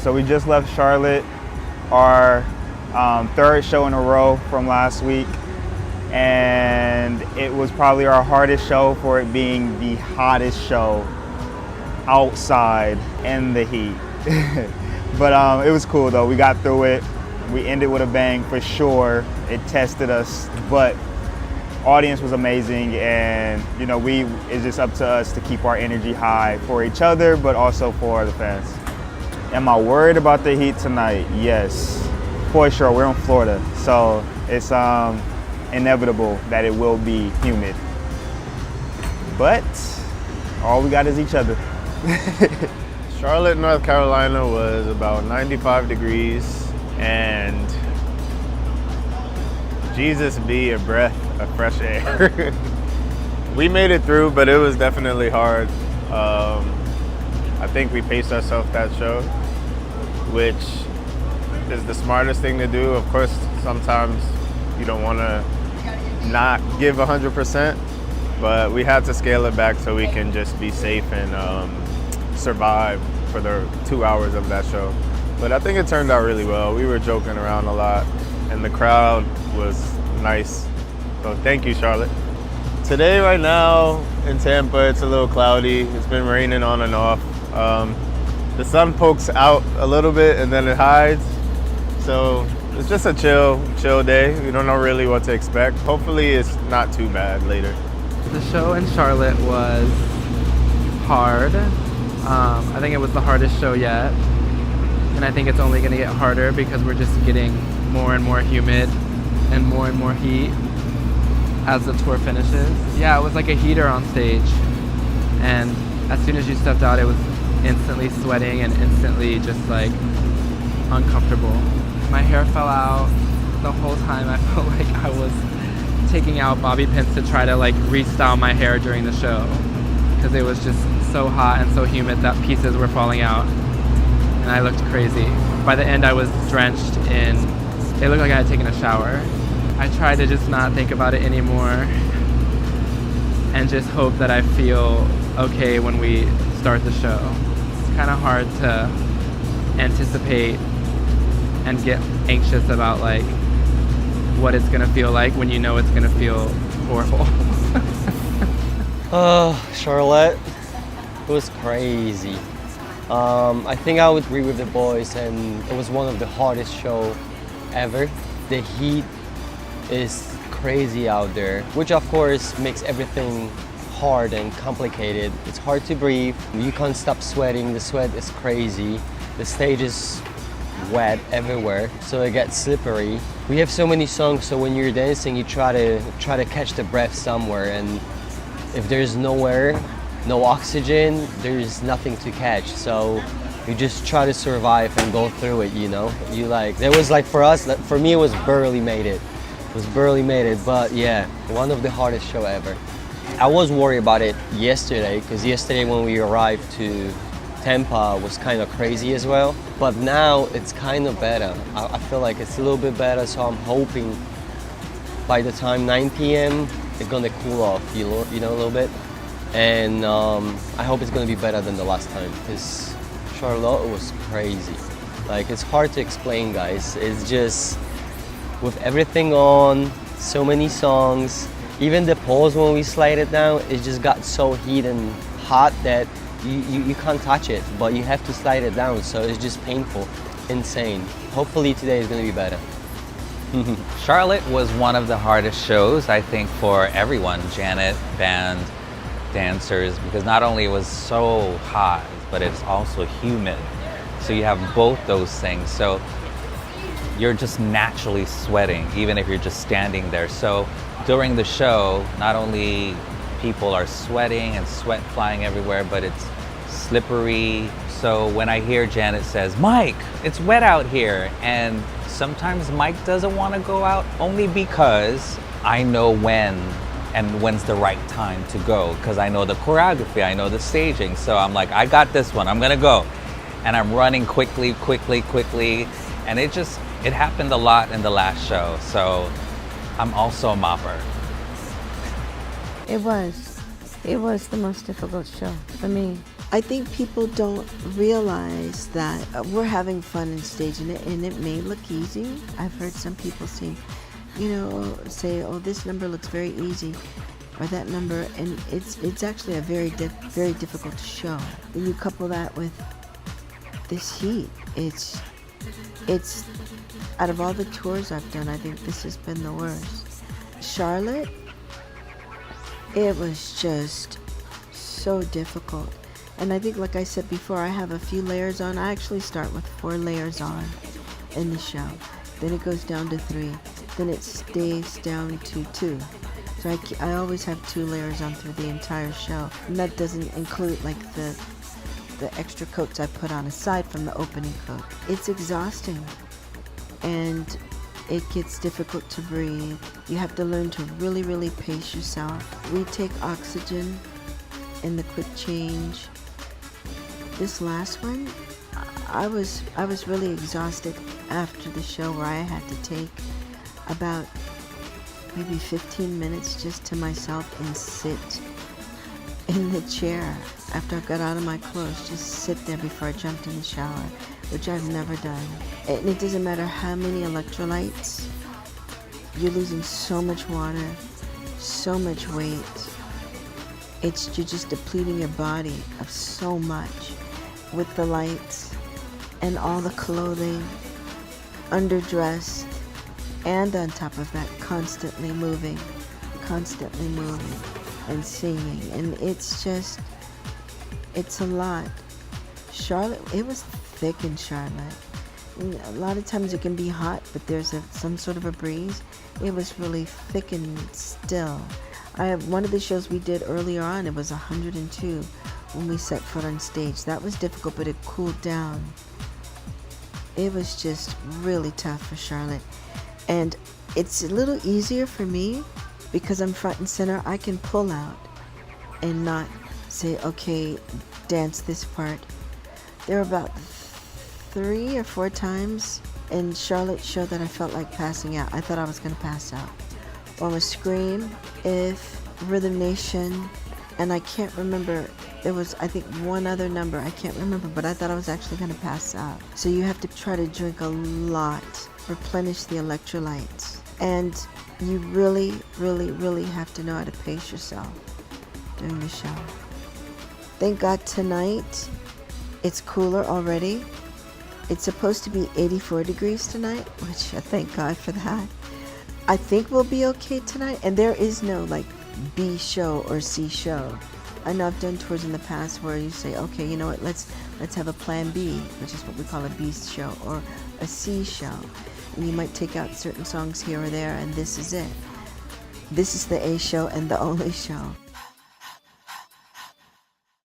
So we just left Charlotte, our third show in a row from last week. And it was probably our hardest show for it being the hottest show outside in the heat. But it was cool though, we got through it. We ended with a bang for sure. It tested us, but audience was amazing, and you know, it's just up to us to keep our energy high for each other, but also for the fans. Am I worried about the heat tonight? Yes, for sure. We're in Florida, so it's inevitable that it will be humid. But all we got is each other. Charlotte, North Carolina was about 95 degrees, and Jesus be a breath of fresh air. We made it through, but it was definitely hard. I think we paced ourselves that show, which is the smartest thing to do. Of course, sometimes you don't want to not give 100%, but we had to scale it back so we can just be safe and survive for the 2 hours of that show. But I think it turned out really well. We were joking around a lot, and the crowd was nice. So thank you, Charlotte. Today, right now in Tampa, it's a little cloudy. It's been raining on and off. The sun pokes out a little bit and then it hides. So it's just a chill day. We don't know really what to expect. Hopefully it's not too bad later. The show in Charlotte was hard. I think it was the hardest show yet. And I think it's only gonna get harder because we're just getting more and more humid and more heat as the tour finishes. Yeah, it was like a heater on stage. And as soon as you stepped out, it was instantly sweating and instantly just like uncomfortable. My hair fell out the whole time. I felt like I was taking out bobby pins to try to like restyle my hair during the show because it was just so hot and so humid that pieces were falling out and I looked crazy. By the end I was drenched in, it looked like I had taken a shower. I tried to just not think about it anymore and just hope that I feel okay when we start the show. It's kind of hard to anticipate and get anxious about like what it's gonna feel like when you know it's gonna feel horrible. Charlotte, it was crazy. I think I would agree with the boys, and it was one of the hardest show ever. The heat is crazy out there, which of course makes everything hard and complicated. It's hard to breathe. You can't stop sweating. The sweat is crazy. The stage is wet everywhere, so it gets slippery. We have so many songs, so when you're dancing, you try to catch the breath somewhere, and if there's nowhere, no oxygen, there's nothing to catch. So you just try to survive and go through it, you know? There was like for us, for me it was barely made it. It was barely made it, but yeah, one of the hardest show ever. I was worried about it yesterday, because yesterday when we arrived to Tampa was kind of crazy as well. But now it's kind of better. I feel like it's a little bit better, so I'm hoping by the time 9 p.m. it's gonna cool off, you know, a little bit. And I hope it's gonna be better than the last time, because Charlotte was crazy. Like, it's hard to explain, guys. It's just, with everything on, so many songs, even the poles when we slide it down, it just got so heat and hot that you can't touch it, but you have to slide it down, so it's just painful, insane. Hopefully today is gonna be better. Charlotte was one of the hardest shows, I think, for everyone, Janet, band, dancers, because not only it was so hot, but it's also humid. So you have both those things. So you're just naturally sweating, even if you're just standing there. So during the show, not only people are sweating and sweat flying everywhere, but it's slippery. So when I hear Janet says, "Mike, it's wet out here," and sometimes Mike doesn't want to go out only because I know when's the right time to go, because I know the choreography, I know the staging. So I'm like, I got this one, I'm gonna go. And I'm running quickly. And it happened a lot in the last show. So I'm also a mopper. It was the most difficult show for me. I think people don't realize that we're having fun in staging it, and it may look easy. I've heard some people say, oh, this number looks very easy, or that number, and it's actually a very difficult show. When you couple that with this heat, it's out of all the tours I've done, I think this has been the worst. Charlotte, it was just so difficult. And I think, like I said before, I have a few layers on. I actually start with 4 layers on in the show. Then it goes down to 3. Then it stays down to 2. So I always have 2 layers on through the entire show. And that doesn't include like the extra coats I put on aside from the opening coat. It's exhausting. And it gets difficult to breathe. You have to learn to really, really pace yourself. We take oxygen in the quick change. This last one, I was really exhausted after the show, where I had to take about maybe 15 minutes just to myself and sit in the chair after I got out of my clothes. Just sit there before I jumped in the shower, which I've never done. And it doesn't matter how many electrolytes, you're losing so much water, so much weight. You're just depleting your body of so much with the lights and all the clothing, underdressed, and on top of that, constantly moving and singing. And it's a lot. Charlotte, it was thick in Charlotte. And a lot of times it can be hot, but there's some sort of a breeze. It was really thick and still. One of the shows we did earlier on, it was 102 when we set foot on stage. That was difficult, but it cooled down. It was just really tough for Charlotte. And it's a little easier for me because I'm front and center. I can pull out and not say, okay, dance this part. There were about 3 or 4 times in Charlotte's show that I felt like passing out. I thought I was going to pass out. Or a Scream, If, Rhythm Nation, and I can't remember. There was, I think, one other number. I can't remember, but I thought I was actually going to pass out. So you have to try to drink a lot, replenish the electrolytes. And you really, really, really have to know how to pace yourself during the show. Thank God tonight it's cooler already. It's supposed to be 84 degrees tonight, which I thank God for that. I think we'll be okay tonight, and there is no like B show or C show. I know I've done tours in the past where you say, okay, you know what, let's have a plan B, which is what we call a B show, or a C show. And you might take out certain songs here or there, and this is it. This is the A show and the only show.